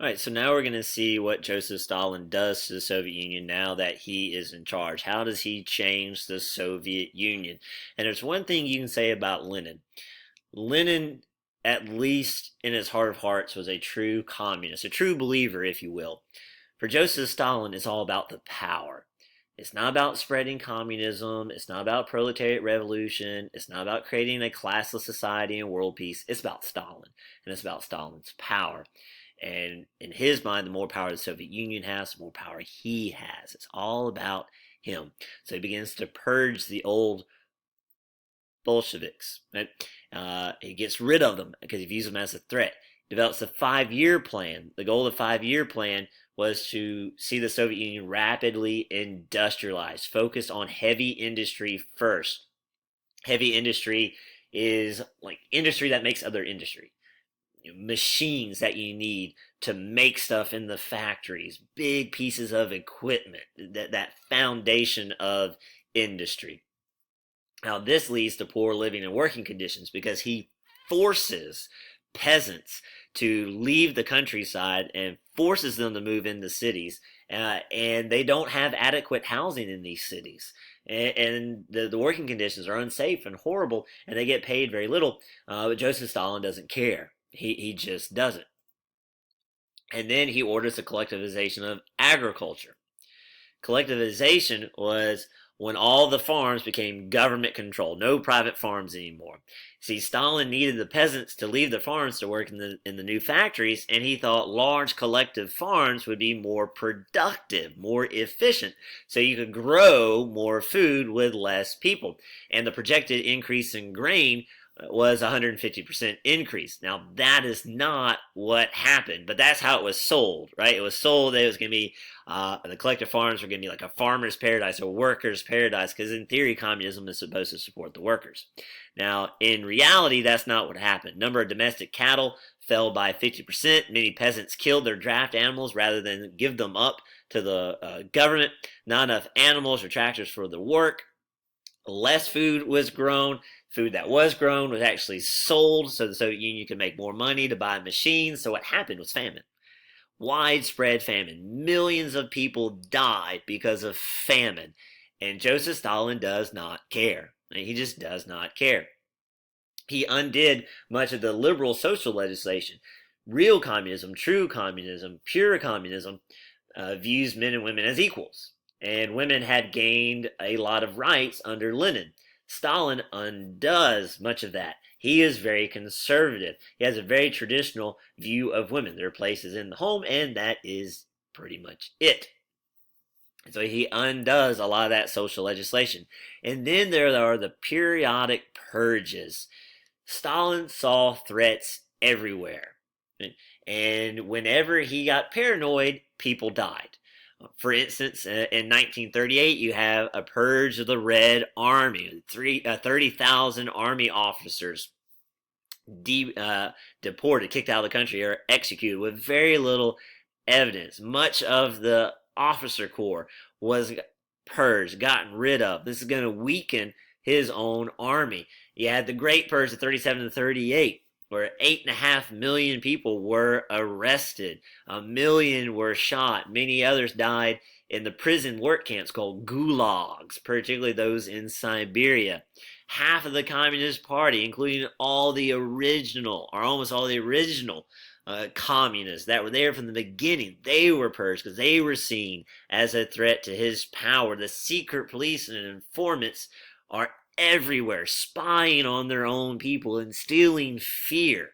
All right, so now we're going to see what Joseph Stalin does to the Soviet Union now that he is in charge. How does he change the Soviet Union? And there's one thing you can say about Lenin. Lenin, at least in his heart of hearts, was a true communist, a true believer, if you will. For Joseph Stalin, it's all about the power. It's not about spreading communism. It's not about proletariat revolution. It's not about creating a classless society and world peace. It's about Stalin, and it's about Stalin's power. And in his mind, the more power the Soviet Union has, the more power he has. It's all about him. So he begins to purge the old Bolsheviks. Right? He gets rid of them because he views them as a threat. Develops a 5-year plan. The goal of the 5-year plan was to see the Soviet Union rapidly industrialized, focus on heavy industry first. Heavy industry is like industry that makes other industry. Machines that you need to make stuff in the factories, big pieces of equipment, that foundation of industry. Now, this leads to poor living and working conditions because he forces peasants to leave the countryside and forces them to move into cities, and they don't have adequate housing in these cities. And the working conditions are unsafe and horrible, and they get paid very little. But Joseph Stalin doesn't care. He just doesn't. And then he orders the collectivization of agriculture. Collectivization was when all the farms became government controlled, no private farms anymore. See, Stalin needed the peasants to leave the farms to work in the new factories, and he thought large collective farms would be more productive, more efficient, so you could grow more food with less people. And the projected increase in grain was 150% increase. Now, that is not what happened, but that's how it was sold, right? It was sold that it was going to be, the collective farms were going to be like a farmer's paradise, a worker's paradise, because in theory, communism is supposed to support the workers. Now, in reality, that's not what happened. Number of domestic cattle fell by 50%. Many peasants killed their draft animals rather than give them up to the government. Not enough animals or tractors for the work. Less food was grown. Food that was grown was actually sold so the Soviet Union could make more money to buy machines. So what happened was famine. Widespread famine. Millions of people died because of famine. And Joseph Stalin does not care. He just does not care. He undid much of the liberal social legislation. Real communism, true communism, pure communism views men and women as equals. And women had gained a lot of rights under Lenin. Stalin undoes much of that. He is very conservative. He has a very traditional view of women. Their place is in the home, and that is pretty much it. So he undoes a lot of that social legislation. And then there are the periodic purges. Stalin saw threats everywhere. And whenever he got paranoid, people died. For instance, in 1938, you have a purge of the Red Army. 30,000 army officers deported, kicked out of the country, or executed with very little evidence. Much of the officer corps was purged, gotten rid of. This is going to weaken his own army. You had the Great Purge of 37 to 38, where 8.5 million people were arrested. 1 million were shot. Many others died in the prison work camps called gulags, particularly those in Siberia. Half of the Communist Party, including all the original, or almost all the original communists that were there from the beginning, they were purged because they were seen as a threat to his power. The secret police and informants are everywhere, spying on their own people, instilling fear.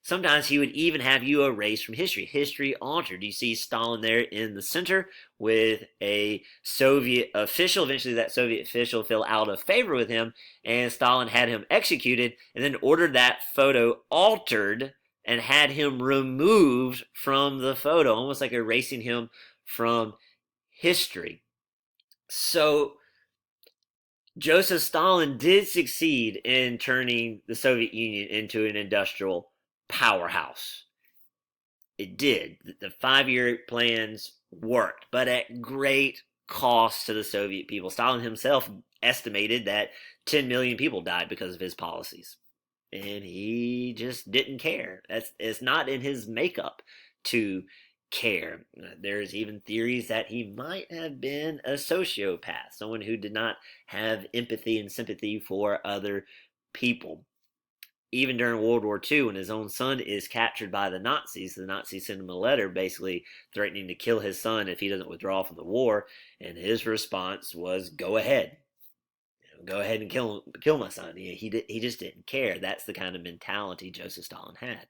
Sometimes he would even have you erased from history, history altered. You see Stalin there in the center with a Soviet official. Eventually that Soviet official fell out of favor with him, and Stalin had him executed and then ordered that photo altered and had him removed from the photo, almost like erasing him from history. So Joseph Stalin did succeed in turning the Soviet Union into an industrial powerhouse. It did. The 5-year plans worked, but at great cost to the Soviet people. Stalin himself estimated that 10 million people died because of his policies. And he just didn't care. It's not in his makeup to care. There's even theories that he might have been a sociopath, someone who did not have empathy and sympathy for other people. Even during World War II, when his own son is captured by the Nazis send him a letter basically threatening to kill his son if he doesn't withdraw from the war, and his response was, "Go ahead, go ahead and kill my son." He just didn't care. That's the kind of mentality Joseph Stalin had.